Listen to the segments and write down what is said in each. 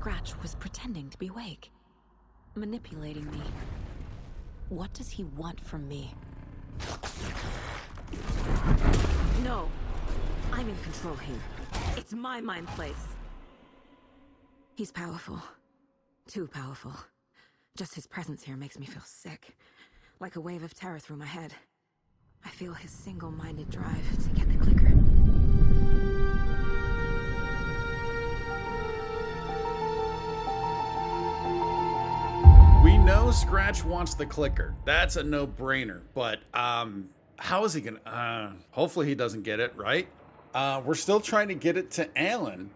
Scratch was pretending to be Wake, manipulating me. What does he want from me? No, I'm in control here. It's my mind place. He's powerful. Too powerful. Just his presence here makes me feel sick. Like a wave of terror through my head. I feel his single-minded drive to get the clicker. We know Scratch wants the clicker. That's a no-brainer. But, how is he gonna... hopefully he doesn't get it, right? We're still trying to get it to Alan.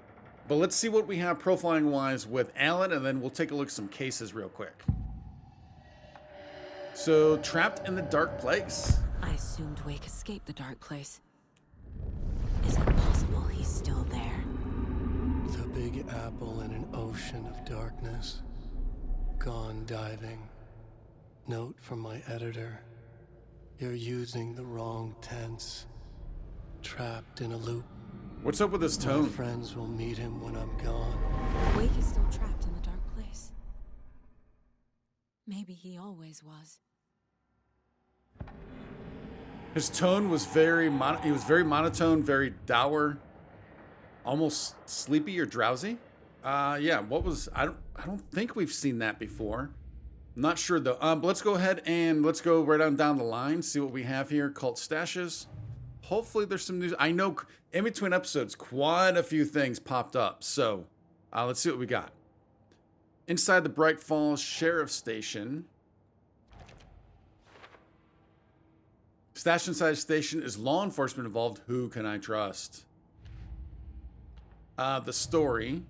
But let's see what we have profiling-wise with Alan, and then we'll take a look at some cases real quick. So, trapped in the dark place. I assumed Wake escaped the dark place. Is it possible he's still there? The Big Apple in an ocean of darkness. Gone diving. Note from my editor. You're using the wrong tense. Trapped in a loop. What's up with this tone? My friends will meet him when I'm gone. Wake is still trapped in the dark place. Maybe he always was. His tone was very monotone, very dour, almost sleepy or drowsy. Yeah, what was I don't think we've seen that before. I'm not sure though. But let's go ahead and let's go right on down the line, see what we have here. Cult stashes. Hopefully there's some news. I know in between episodes, quite a few things popped up. So let's see what we got. Inside the Bright Falls Sheriff's Station. Stashed inside the station. Is law enforcement involved? Who can I trust? The story.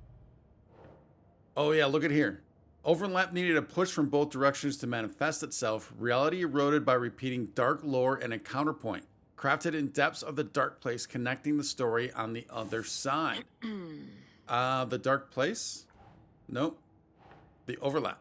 Oh yeah, look at here. Overlap needed a push from both directions to manifest itself. Reality eroded by repeating dark lore and a counterpoint. Crafted in depths of the dark place, connecting the story on the other side. The dark place? Nope. The overlap.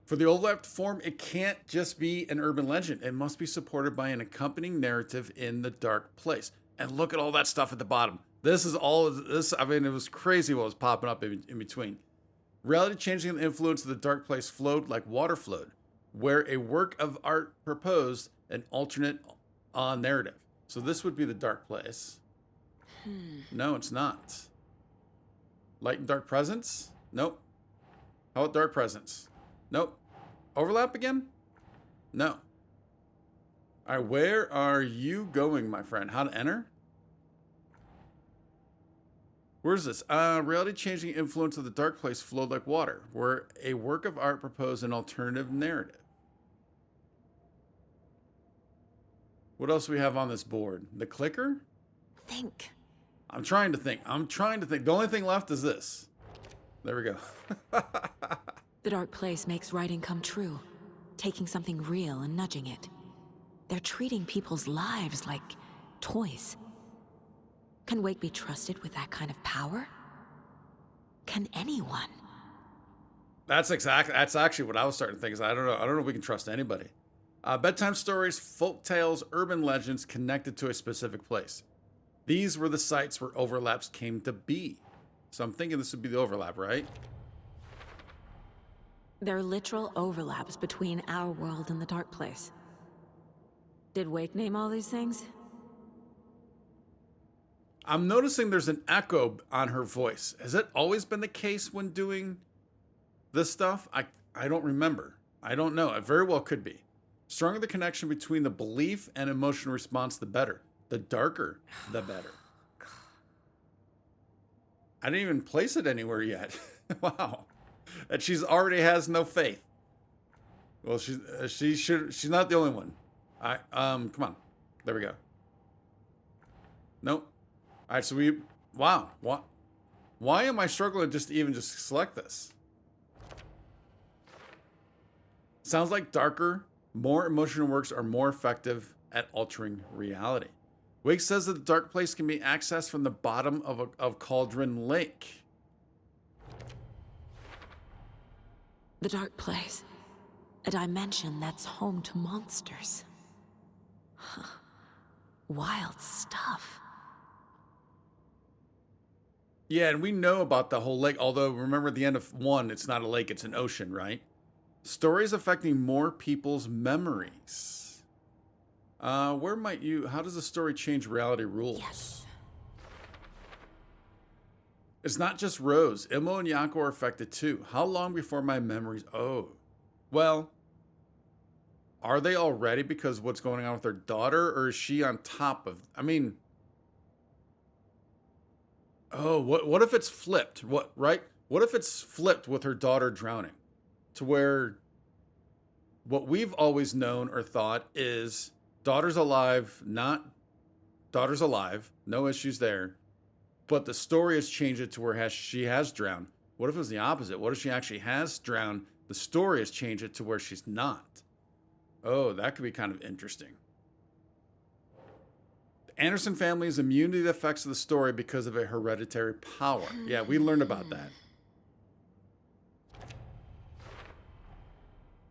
For the overlap to form, it can't just be an urban legend. It must be supported by an accompanying narrative in the dark place. And look at all that stuff at the bottom. This is all this. I mean, it was crazy what was popping up in between. Reality changing the influence of the dark place flowed like water flowed, where a work of art proposed an alternate narrative. So this would be the dark place. No, it's not. Light and dark presence? Nope. How about dark presence? Nope. Overlap again? No. All right, where are you going, my friend? How to enter? Where's this? Reality-changing influence of the dark place flowed like water, where a work of art proposed an alternative narrative. What else do we have on this board? The clicker? Think. I'm trying to think. The only thing left is this. There we go. The dark place makes writing come true, taking something real and nudging it. They're treating people's lives like toys. Can Wake be trusted with that kind of power? Can anyone? That's actually what I was starting to think. Is I don't know if we can trust anybody. Bedtime stories, folk tales, urban legends connected to a specific place. These were the sites where overlaps came to be. So I'm thinking this would be the overlap, right? They're literal overlaps between our world and the dark place. Did Wake name all these things? I'm noticing there's an echo on her voice. Has it always been the case when doing this stuff? I don't remember. I don't know. It very well could be. Stronger the connection between the belief and emotional response, the better. The darker, the better. I didn't even place it anywhere yet. Wow. And she's already has no faith. Well, she's not the only one. Come on. There we go. Nope. All right, so wow. Why am I struggling to just select this? Sounds like darker, more emotional works are more effective at altering reality. Wake says that the dark place can be accessed from the bottom of Cauldron Lake. The dark place. A dimension that's home to monsters. Huh. Wild stuff. Yeah, and we know about the whole lake. Although, remember at the end of one, it's not a lake, it's an ocean, right? Stories affecting more people's memories. Where might you... How does the story change reality rules? Yes. It's not just Rose. Imo and Yako are affected too. How long before my memories... Oh. Well, are they already because of what's going on with their daughter? Or is she on top of... I mean... Oh, what if it's flipped? What, right? What if it's flipped with her daughter drowning? To where what we've always known or thought is daughter's alive, not daughter's alive, no issues there. But the story has changed it to where she has drowned. What if it was the opposite? What if she actually has drowned? The story has changed it to where she's not. Oh, that could be kind of interesting. The Anderson family is immune to the effects of the story because of a hereditary power. Yeah, we learned about that.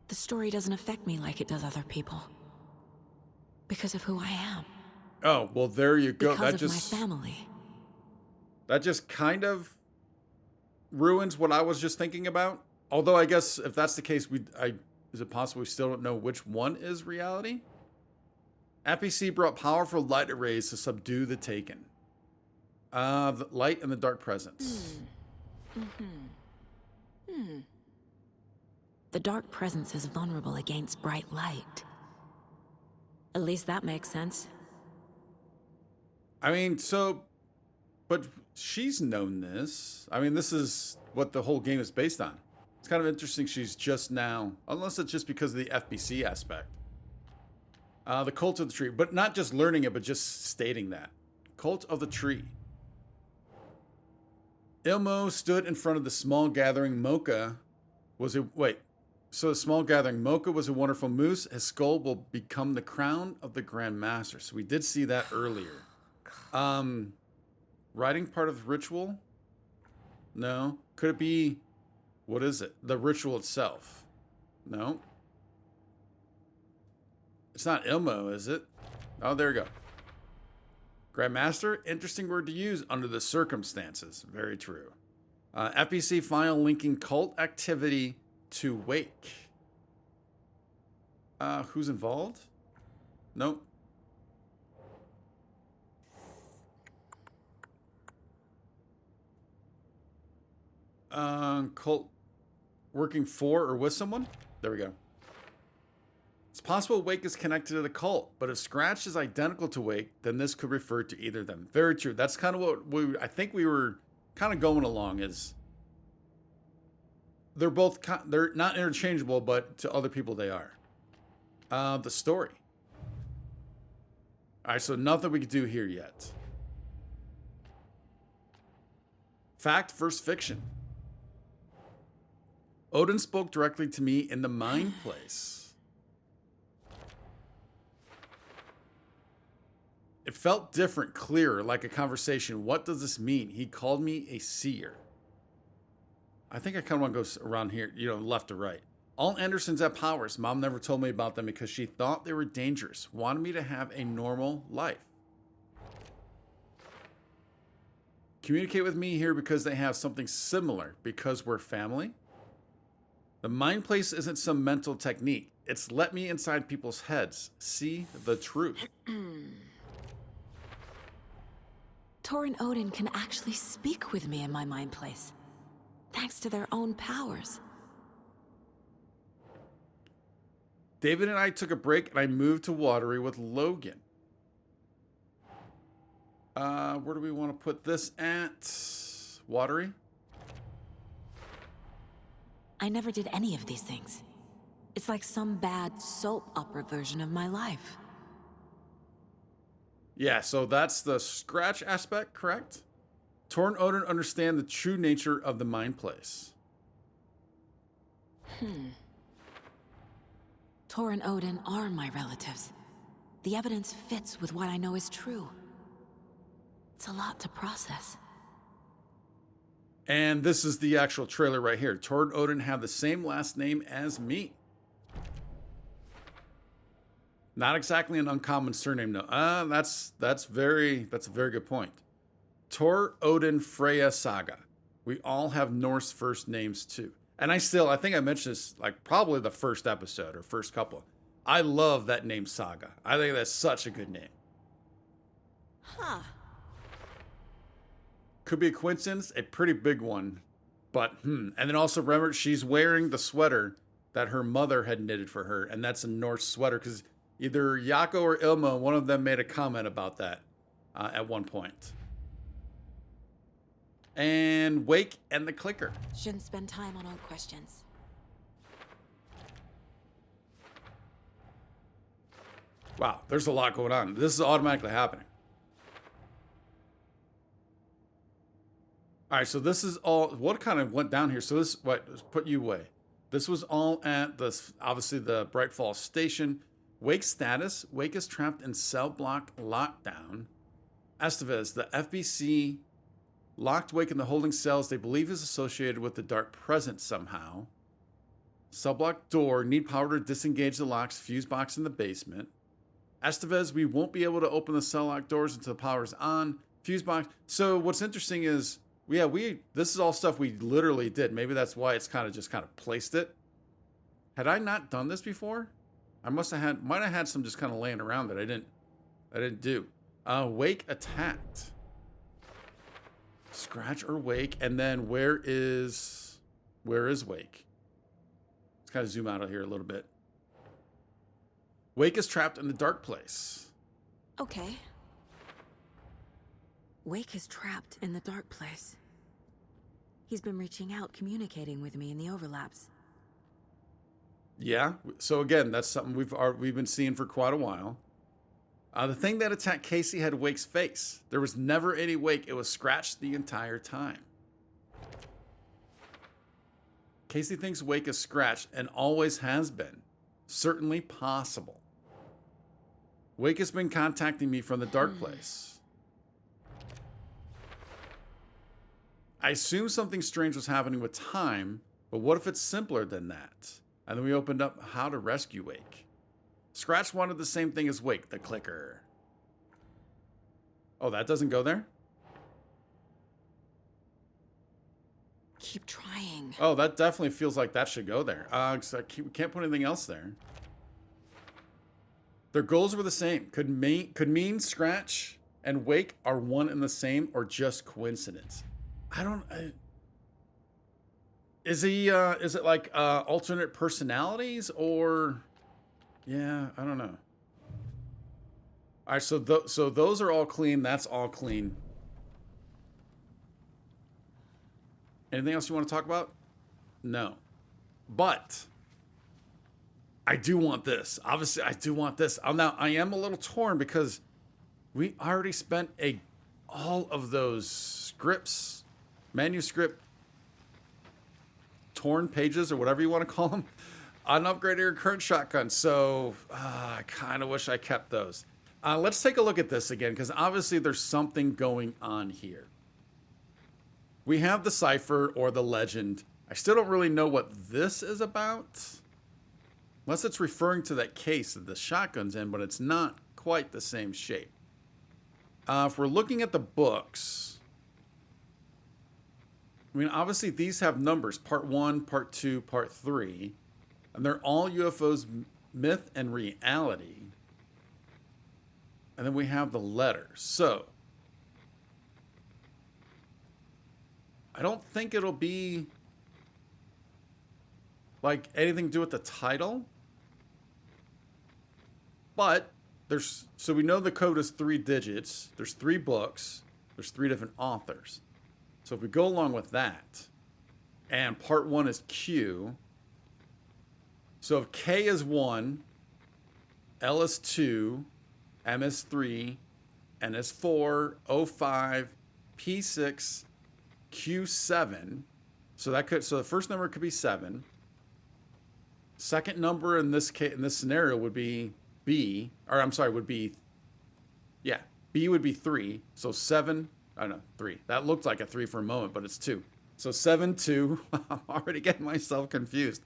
The story doesn't affect me like it does other people. Because of who I am. Oh, well, there you go. Because of my family. That just kind of ruins what I was just thinking about. Although I guess if that's the case, is it possible we still don't know which one is reality? FEC brought powerful light arrays to subdue the Taken. The light and the dark presence. The dark presence is vulnerable against bright light. At least that makes sense. I mean, but she's known this. I mean, this is what the whole game is based on. It's kind of interesting she's just now, unless it's just because of the FBC aspect. The Cult of the Tree, but not just learning it, but just stating that. Cult of the Tree. Ilmo stood in front of the small gathering. Mocha was a... Wait. So the small gathering. Mocha was a wonderful moose. His skull will become the crown of the Grand Master. So we did see that earlier. Writing part of the ritual? No. Could it be... What is it? The ritual itself? No. It's not Ilmo, is it? Oh, there we go. Grandmaster, interesting word to use under the circumstances. Very true. FEC file linking cult activity to Wake. Who's involved? Nope. Cult working for or with someone? There we go. It's possible Wake is connected to the cult, but if Scratch is identical to Wake, then this could refer to either of them. Very true. That's kind of what I think we were kind of going along is they're not interchangeable, but to other people they are. The story. All right, so nothing we could do here yet. Fact versus fiction. Odin spoke directly to me in the Mind Place. It felt different, clearer, like a conversation. What does this mean? He called me a seer. I think I kind of want to go around here, left to right. All Andersons have powers. Mom never told me about them because she thought they were dangerous. Wanted me to have a normal life. Communicate with me here because they have something similar. Because we're family. The Mind Place isn't some mental technique. It's let me inside people's heads. See the truth. Tor and Odin can actually speak with me in my Mind Place. Thanks to their own powers. David and I took a break and I moved to Watery with Logan. Where do we want to put this at? Watery? I never did any of these things. It's like some bad soap opera version of my life. Yeah, so that's the Scratch aspect, correct? Tor and Odin understand the true nature of the Mind Place. Tor and Odin are my relatives. The evidence fits with what I know is true. It's a lot to process. And this is the actual trailer right here. Tor and Odin have the same last name as me. Not exactly an uncommon surname, no. That's a very good point. Tor, Odin, Freya, Saga. We all have Norse first names too. And I think I mentioned this like probably the first episode or first couple. I love that name Saga. I think that's such a good name. Huh. Could be a coincidence, a pretty big one. But, And then also remember, she's wearing the sweater that her mother had knitted for her. And that's a Norse sweater because either Yako or Ilma, one of them made a comment about that at one point. And Wake and the clicker. Shouldn't spend time on old questions. Wow, there's a lot going on. This is automatically happening. All right, so this is all, what kind of went down here? So this, what, put you away. This was all at obviously the Bright Falls station. Wake's status, Wake is trapped in cell block lockdown. Estevez, the FBC locked Wake in the holding cells they believe is associated with the dark presence somehow. Cell block door, need power to disengage the locks, fuse box in the basement. Estevez, we won't be able to open the cell lock doors until the power's on. Fuse box. So what's interesting is, this is all stuff we literally did. Maybe that's why it's kind of placed it. Had I not done this before? I might have had some just kind of laying around that I didn't do. Wake attacked. Scratch or Wake, and then where is Wake? Let's kind of zoom out of here a little bit. Wake is trapped in the dark place. Okay. Wake is trapped in the dark place. He's been reaching out, communicating with me in the overlaps. Yeah. So again, that's something we've been seeing for quite a while. The thing that attacked Casey had Wake's face. There was never any Wake. It was scratched the entire time. Casey thinks Wake is scratched and always has been. Certainly possible. Wake has been contacting me from the dark place. I assume something strange was happening with time, but what if it's simpler than that? And then we opened up how to rescue Wake. Scratch wanted the same thing as Wake, the clicker. Oh, that doesn't go there? Keep trying. Oh, that definitely feels like that should go there. So we can't put anything else there. Their goals were the same. Could mean Scratch and Wake are one and the same, or just coincidence? Is it like alternate personalities, or? Yeah, I don't know. All right, so those are all clean. That's all clean. Anything else you want to talk about? No. But I do want this. Obviously, I do want this. Now, I am a little torn because we already spent all of those scripts, manuscript, torn pages, or whatever you want to call them, on upgrading your current shotgun. So I kind of wish I kept those. Let's take a look at this again, because obviously there's something going on here. We have the cipher or the legend. I still don't really know what this is about. Unless it's referring to that case that the shotgun's in, but it's not quite the same shape. If we're looking at the books, I mean, obviously these have numbers. Part 1, Part 2, Part 3. And they're all UFOs, myth and reality. And then we have the letters. So, I don't think it'll be like anything to do with the title. But so we know the code is 3 digits. There's 3 books. There's 3 different authors. So if we go along with that, and part 1 is Q. So if K is 1, L is 2, M is 3, N is 4, O 5, P 6, Q 7. So the first number could be 7. Second number in this case, in this scenario, would be B, or I'm sorry, B would be 3. So 7, I don't know, 3. That looked like a 3 for a moment, but it's 2. So 7, 2. I'm already getting myself confused.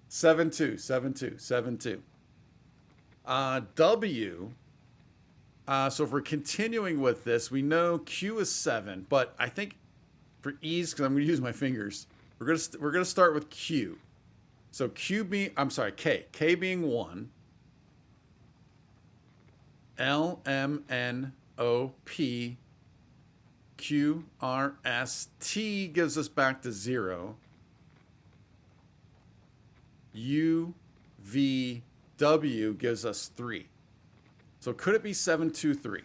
7, 2, 7, 2, 7, 2. W So if we're continuing with this, we know Q is 7, but I think for ease, because I'm going to use my fingers, we're gonna start with Q. So Q being, I'm sorry, K. K being 1. L, M, N, O, P, Q, R, S. T gives us back to 0. U, V, W gives us 3. So could it be 7, 2, 3?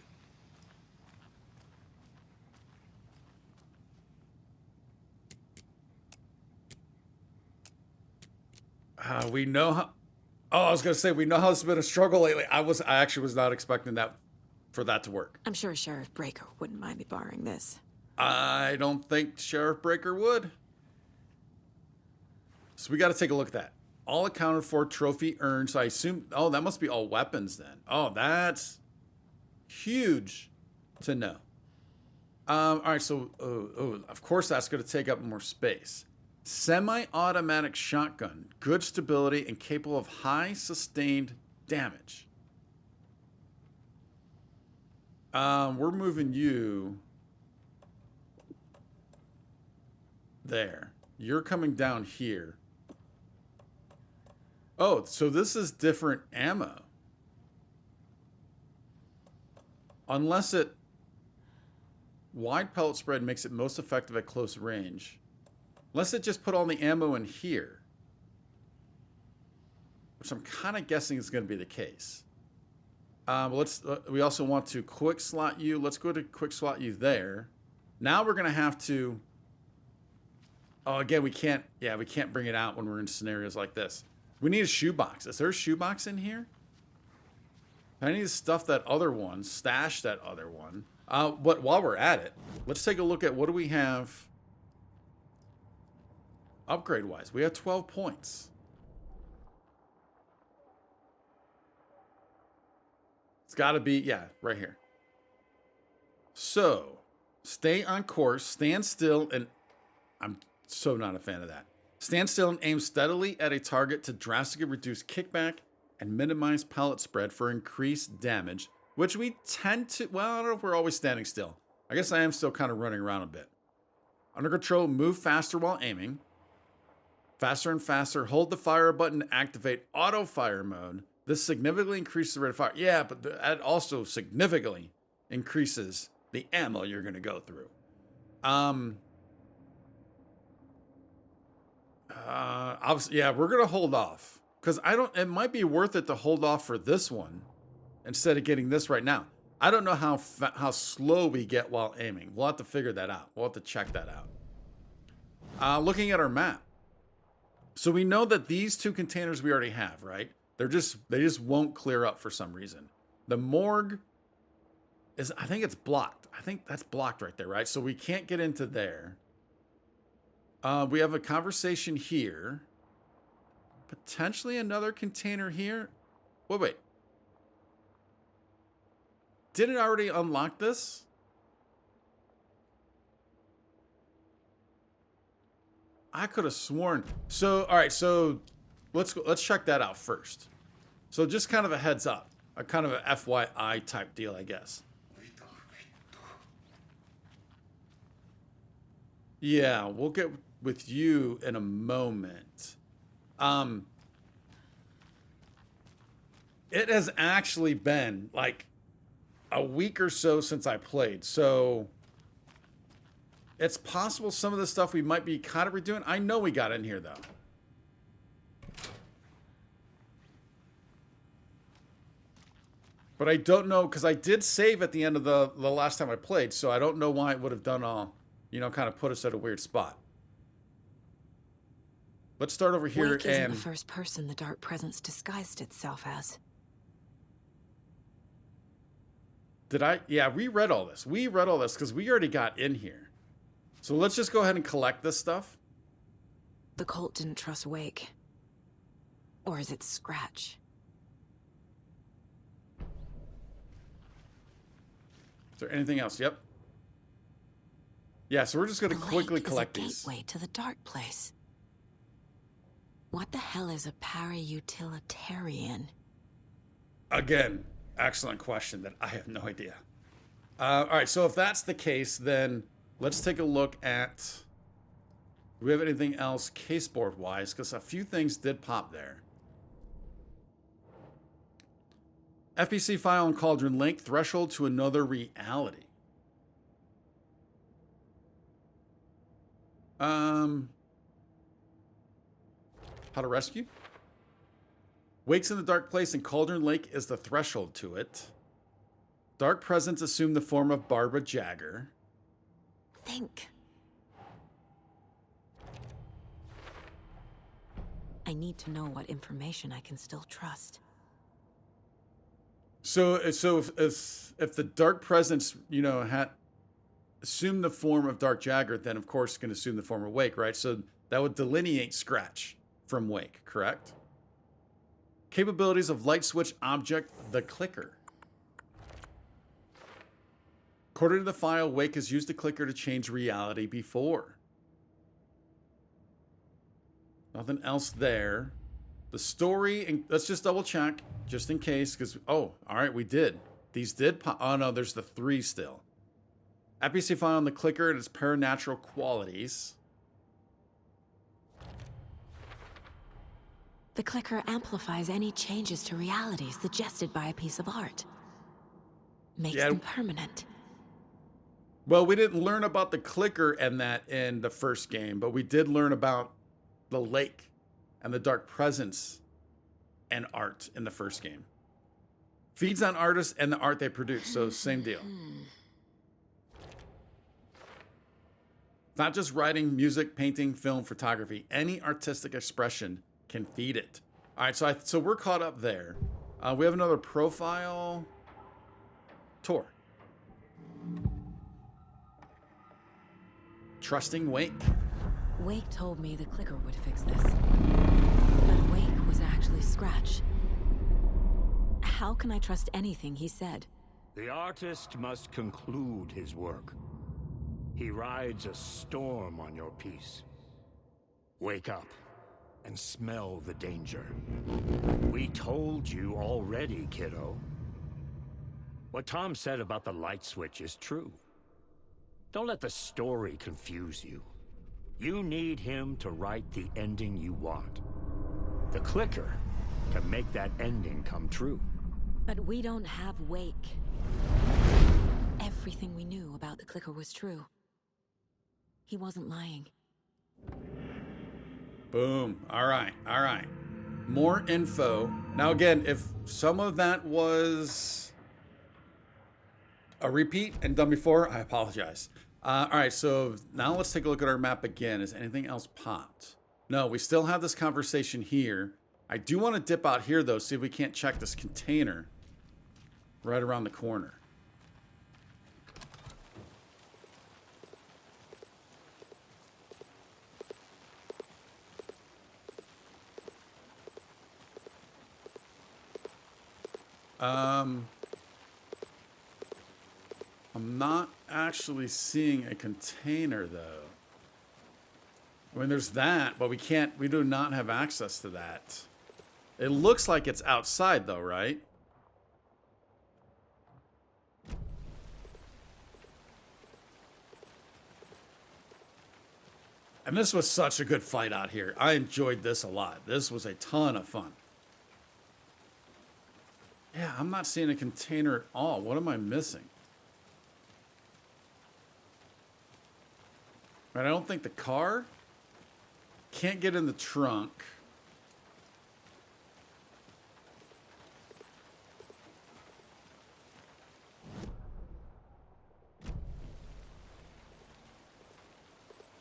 We know how. Oh, I was gonna say we know how it's been a struggle lately. I actually was not expecting that for that to work. I'm sure Sheriff Breaker wouldn't mind me borrowing this. I don't think Sheriff Breaker would. So we got to take a look at that. All accounted for, trophy earned. So I assume, oh, that must be all weapons then. Oh, that's huge to know. All right, so of course that's going to take up more space. Semi-automatic shotgun, good stability and capable of high sustained damage. We're moving you there. You're coming down here. Oh, so this is different ammo. Unless it... Wide pellet spread makes it most effective at close range. Unless it just put all the ammo in here. Which I'm kind of guessing is going to be the case. We also want to quick slot you. Let's go to quick slot you there. Now we're going to have to... Oh, again, we can't bring it out when we're in scenarios like this. We need a shoebox. Is there a shoebox in here? I need to stuff that other one, stash that other one. But while we're at it, let's take a look at what do we have upgrade-wise. We have 12 points. It's got to be, yeah, right here. So, stay on course, stand still, and I'm so not a fan of that. Stand still and aim steadily at a target to drastically reduce kickback and minimize pellet spread for increased damage, which we tend to, well, I don't know if we're always standing still. I guess I am still kind of running around a bit. Under control, move faster while aiming. Faster and faster, hold the fire button to activate auto fire mode. This significantly increases the rate of fire. Yeah, but that also significantly increases the ammo you're going to go through. Obviously, yeah, we're going to hold off. Because it might be worth it to hold off for this one instead of getting this right now. I don't know how slow we get while aiming. We'll have to figure that out. We'll have to check that out. Looking at our map. So we know that these two containers we already have, right? They just won't clear up for some reason. The morgue is, I think it's blocked. I think that's blocked right there, right? So we can't get into there. We have a conversation here. Potentially another container here. Wait. Did it already unlock this? I could have sworn. So, all right, so let's check that out first. So just kind of a heads up, a kind of a FYI type deal, I guess. Yeah, we'll get with you in a moment. It has actually been like a week or so since I played, so it's possible some of the stuff we might be kind of redoing. I know we got in here though. But I don't know, because I did save at the end of the last time I played, so I don't know why it would have done all, kind of put us at a weird spot. Let's start over here. Wake isn't the first person the dark presence disguised itself as. Did I? Yeah, we read all this. We read all this because we already got in here. So let's just go ahead and collect this stuff. The cult didn't trust Wake. Or is it Scratch? Is there anything else? Yep. Yeah, so we're just going to quickly collect these. Gateway to the dark place. What the hell is a para-utilitarian? Again, excellent question that I have no idea. All right, so if that's the case, then let's take a look at... Do we have anything else caseboard-wise? Because a few things did pop there. FBC file and Cauldron link threshold to another reality. How to rescue? Wakes in the dark place and Cauldron Lake is the threshold to it. Dark presence assume the form of Barbara Jagger. Think. I need to know what information I can still trust. So if the dark presence, you know, had assumed the form of Dark Jagger, then of course it can assume the form of Wake, right? So that would delineate Scratch from Wake, correct? Capabilities of light switch object, the clicker. According to the file, Wake has used the clicker to change reality before. Nothing else there. The story, and let's just double check, just in case, because, oh, all right, we did. These did pop. Oh, no, there's the 3 still. FBC file on the clicker and its paranatural qualities. The clicker amplifies any changes to reality suggested by a piece of art. Makes them permanent. Well, we didn't learn about the clicker and that in the first game, but we did learn about the lake and the dark presence and art in the first game. Feeds on artists and the art they produce, so same deal. Not just writing, music, painting, film, photography. Any artistic expression can feed it. All right, so we're caught up there. We have another profile tour. Trusting Wake. Wake told me the clicker would fix this. But Wake was actually Scratch. How can I trust anything he said? The artist must conclude his work. He rides a storm on your piece. Wake up and smell the danger. We told you already, kiddo. What Tom said about the light switch is true. Don't let the story confuse you. You need him to write the ending you want. The clicker can make that ending come true. But we don't have Wake. Everything we knew about the clicker was true. He wasn't lying. Boom. All right. All right. More info. Now, again, if some of that was a repeat and done before, I apologize. All right. So now let's take a look at our map again. Has anything else popped? No, we still have this conversation here. I do want to dip out here, though, see if we can't check this container right around the corner. I'm not actually seeing a container, though. I mean, there's that, but we do not have access to that. It looks like it's outside, though, right? And this was such a good fight out here. I enjoyed this a lot. This was a ton of fun. Yeah, I'm not seeing a container at all. What am I missing? Right, I don't think the car. Can't get in the trunk.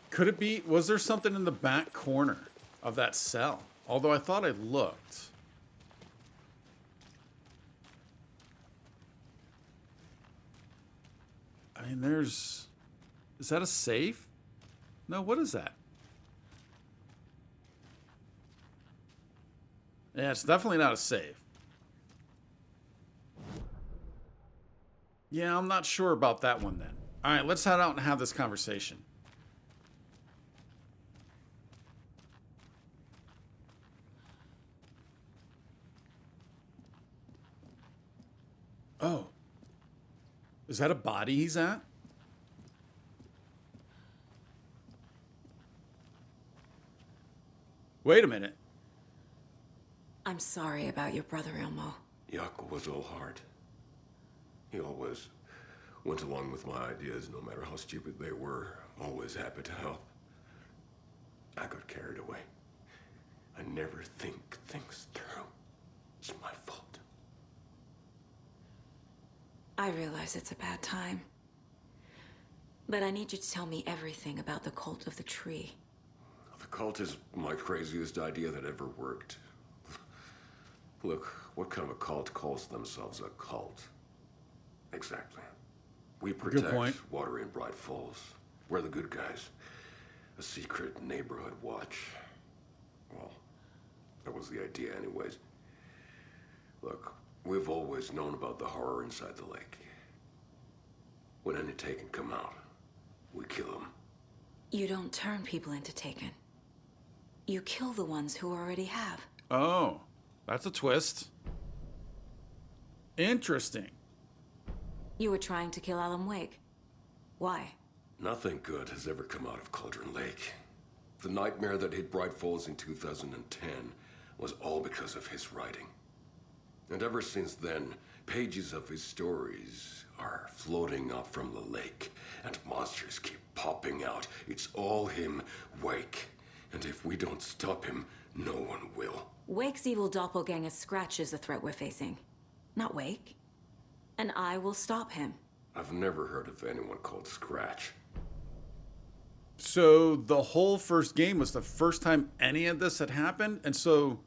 Could it be, was there something in the back corner of that cell? Although I thought I looked. I mean, is that a safe? No, what is that? Yeah, it's definitely not a safe. Yeah, I'm not sure about that one then. All right, let's head out and have this conversation. Oh. Is that a body he's at? Wait a minute. I'm sorry about your brother, Ilmo. Jaakko was all heart. He always went along with my ideas, no matter how stupid they were. Always happy to help. I got carried away. I never think things through. It's my fault. I realize it's a bad time. But I need you to tell me everything about the cult of the tree. The cult is my craziest idea that ever worked. Look, what kind of a cult calls themselves a cult? Exactly. We protect water in Bright Falls. We're the good guys. A secret neighborhood watch. Well, that was the idea anyways. Look, we've always known about the horror inside the lake. When any Taken come out, we kill them. You don't turn people into Taken. You kill the ones who already have. Oh, that's a twist. Interesting. You were trying to kill Alan Wake. Why? Nothing good has ever come out of Cauldron Lake. The nightmare that hit Bright Falls in 2010 was all because of his writing. And ever since then, pages of his stories are floating up from the lake, and monsters keep popping out. It's all him, Wake. And if we don't stop him, no one will. Wake's evil doppelganger Scratch is the threat we're facing, not Wake. And I will stop him. I've never heard of anyone called Scratch. So the whole first game was the first time any of this had happened? And so,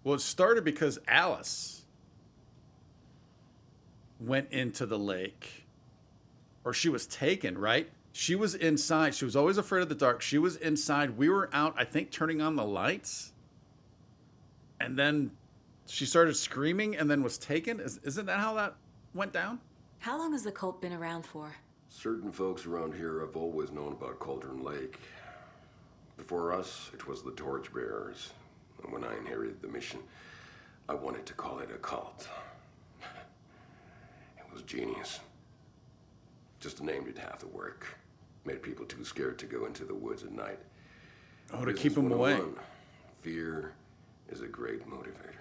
well, it started because Alice went into the lake. Or she was taken, right? She was inside. She was always afraid of the dark. She was inside. We were out, I think, turning on the lights. And then she started screaming and then was taken. Isn't that how that went down? How long has the cult been around for? Certain folks around here have always known about Cauldron Lake. Before us, it was the Torchbearers. And when I inherited the mission, I wanted to call it a cult. It was genius. Just a name did half the work. Made people too scared to go into the woods at night. Oh, to keep them away. Fear is a great motivator.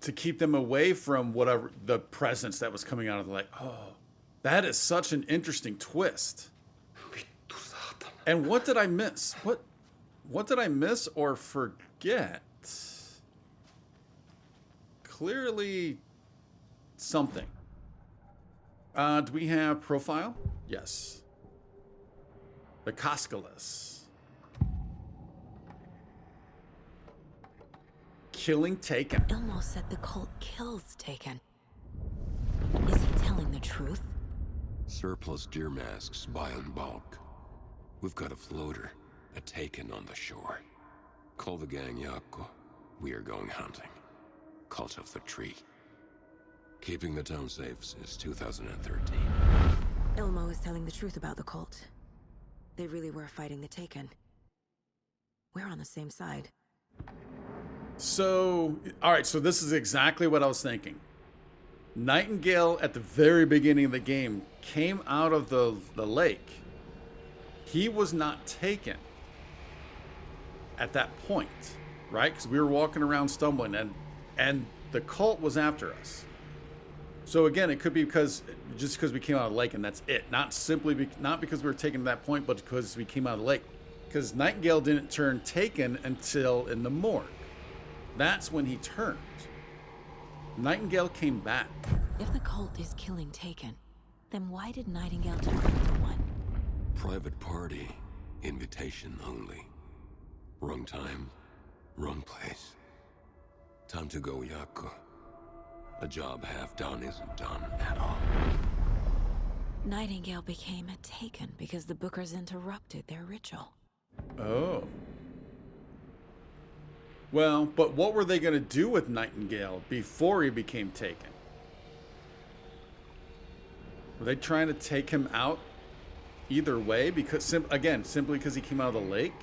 To keep them away from whatever the presence that was coming out of the lake. Oh, that is such an interesting twist. And what did I miss? What did I miss or forget? Clearly something. Do we have profile? Yes. The Coscalis. Killing Taken. Ilmo said the cult kills Taken. Is he telling the truth? Surplus deer masks buy in bulk. We've got a floater, a Taken on the shore. Call the gang Jaakko. We are going hunting. Cult of the Tree. Keeping the town safe since 2013. Ilmo is telling the truth about the cult. They really were fighting the Taken. We're on the same side. So, all right, so this is exactly what I was thinking. Nightingale, at the very beginning of the game, came out of the lake. He was not taken at that point, right? Because we were walking around stumbling, and the cult was after us. So again, it could be because we came out of the lake and that's it. Not because we were taken to that point, but because we came out of the lake. Because Nightingale didn't turn Taken until in the morgue. That's when he turned. Nightingale came back. If the cult is killing Taken, then why did Nightingale turn into one? Private party. Invitation only. Wrong time. Wrong place. Time to go, Jaakko. A job half done isn't done at all. Nightingale became a Taken because the Bookers interrupted their ritual. Oh. Well, but what were they going to do with Nightingale before he became Taken? Were they trying to take him out either way? Because, simply because he came out of the lake?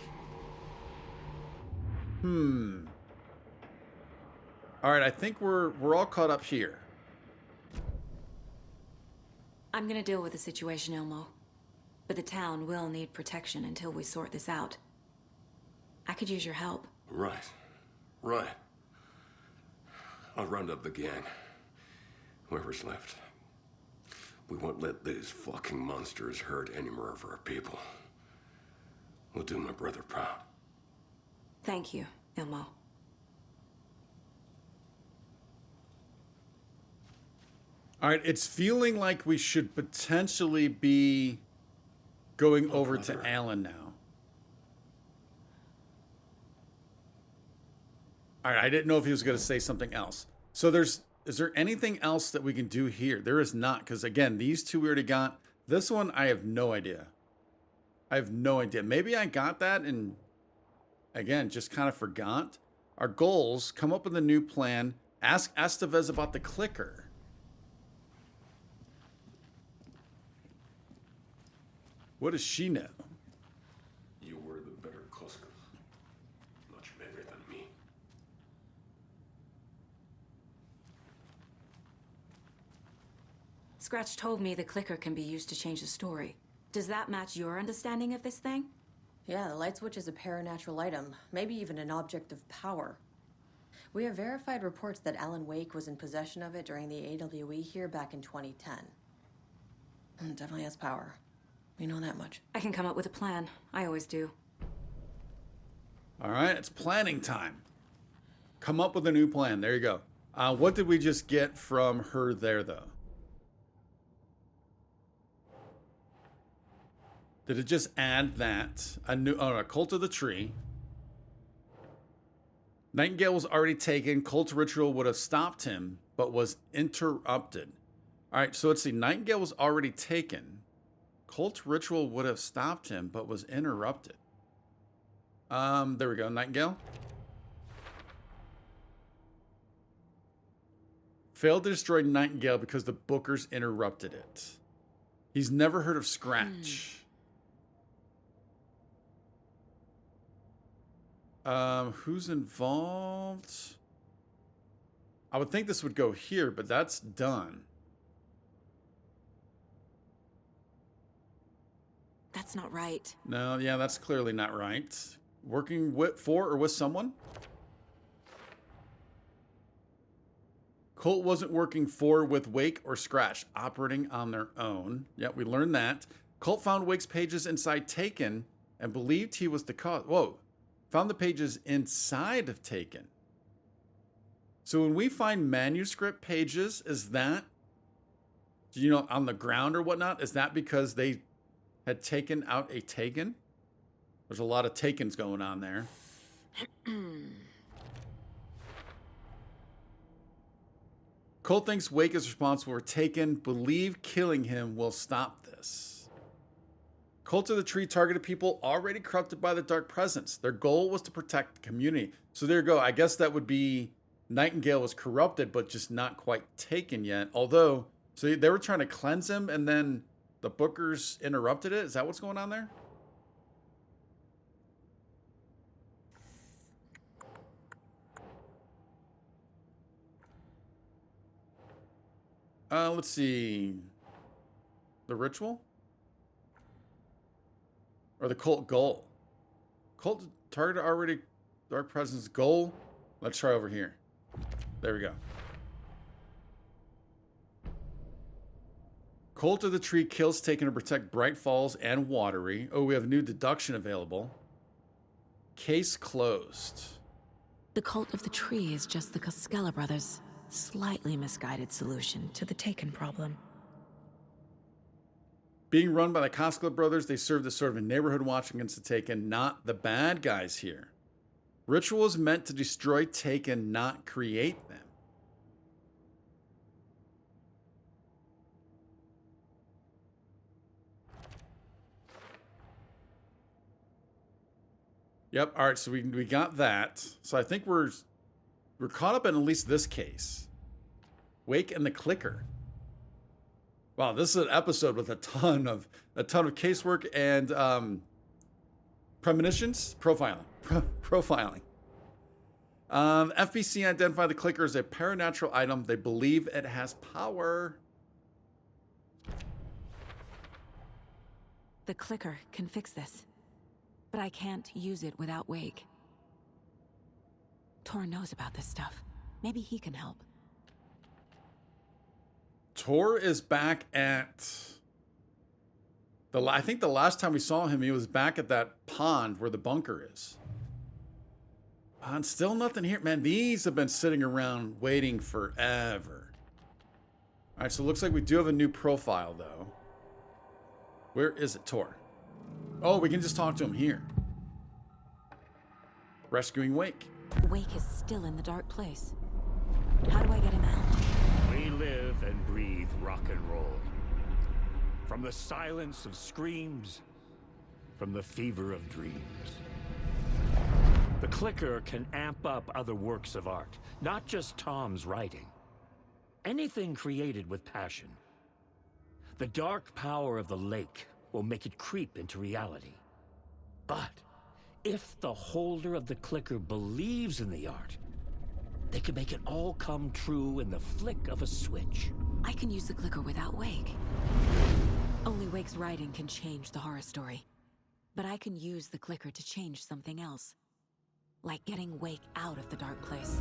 All right, I think we're all caught up here. I'm gonna deal with the situation, Ilmo. But the town will need protection until we sort this out. I could use your help. Right. Right. I'll round up the gang. Whoever's left. We won't let these fucking monsters hurt any more of our people. We'll do my brother proud. Thank you, Ilmo. All right, it's feeling like we should potentially be going over to Alan now. All right, I didn't know if he was going to say something else. So is there anything else that we can do here? There is not, because again, these two we already got. This one, I have no idea. I have no idea. Maybe I got that and, again, just kind of forgot. Our goals, come up with a new plan, ask Estevez about the clicker. What does she know? You were the better Koska. Much better than me. Scratch told me the clicker can be used to change the story. Does that match your understanding of this thing? Yeah, the light switch is a paranatural item, maybe even an object of power. We have verified reports that Alan Wake was in possession of it during the AWE here back in 2010. It definitely has power. We know that much. I can come up with a plan. I always do. All right, it's planning time. Come up with a new plan. There you go. What did we just get from her there, though? Did it just add that? A Cult of the Tree. Nightingale was already taken. Cult Ritual would have stopped him, but was interrupted. All right, so let's see. Nightingale was already taken. Cult Ritual would have stopped him, but was interrupted. There we go. Nightingale. Failed to destroy Nightingale because the Bookers interrupted it. He's never heard of Scratch. Who's involved? I would think this would go here, but that's done. That's not right. No, yeah, that's clearly not right. Working for or with someone? Colt wasn't working for, with Wake, or Scratch, operating on their own. Yeah, we learned that. Colt found Wake's pages inside Taken and believed he was the cause. Whoa. Found the pages inside of Taken. So when we find manuscript pages, is that, on the ground or whatnot, is that because they had taken out a Taken? There's a lot of Takens going on there. Cole thinks Wake is responsible for Taken. Believe killing him will stop this. Cult of the Tree targeted people already corrupted by the Dark Presence. Their goal was to protect the community. So there you go. I guess that would be Nightingale was corrupted, but just not quite taken yet. Although, so they were trying to cleanse him, and then the Bookers interrupted it. Is that what's going on there? Let's see. The ritual? Or the cult goal? Cult target already Dark Presence goal. Let's try over here. There we go. Cult of the Tree kills taken to protect Bright Falls and Watery. Oh, we have a new deduction available. Case closed. The Cult of the Tree is just the Koskela brothers' slightly misguided solution to the Taken problem. Being run by the Koskela brothers, they served as sort of a neighborhood watch against the Taken, not the bad guys here. Ritual is meant to destroy Taken, not create them. Yep, all right, so we got that. So I think we're caught up in at least this case. Wake and the Clicker. Wow, this is an episode with a ton of casework and premonitions, profiling. FBC identified the Clicker as a paranatural item. They believe it has power. The clicker can fix this. But I can't use it without Wake. Tor knows about this stuff. Maybe he can help. Tor is back at... I think the last time we saw him, he was back at that pond where the bunker is. And still nothing here. Man, these have been sitting around waiting forever. All right, so it looks like we do have a new profile, though. Where is it, Tor? Oh, we can just talk to him here. Rescuing Wake. Wake is still in the dark place. How do I get him out? We live and breathe rock and roll. From the silence of screams, from the fever of dreams. The clicker can amp up other works of art, not just Tom's writing. Anything created with passion. The dark power of the lake will make it creep into reality. But if the holder of the clicker believes in the art, they can make it all come true in the flick of a switch. I can use the clicker without Wake. Only Wake's writing can change the horror story. But I can use the clicker to change something else. Like getting Wake out of the dark place.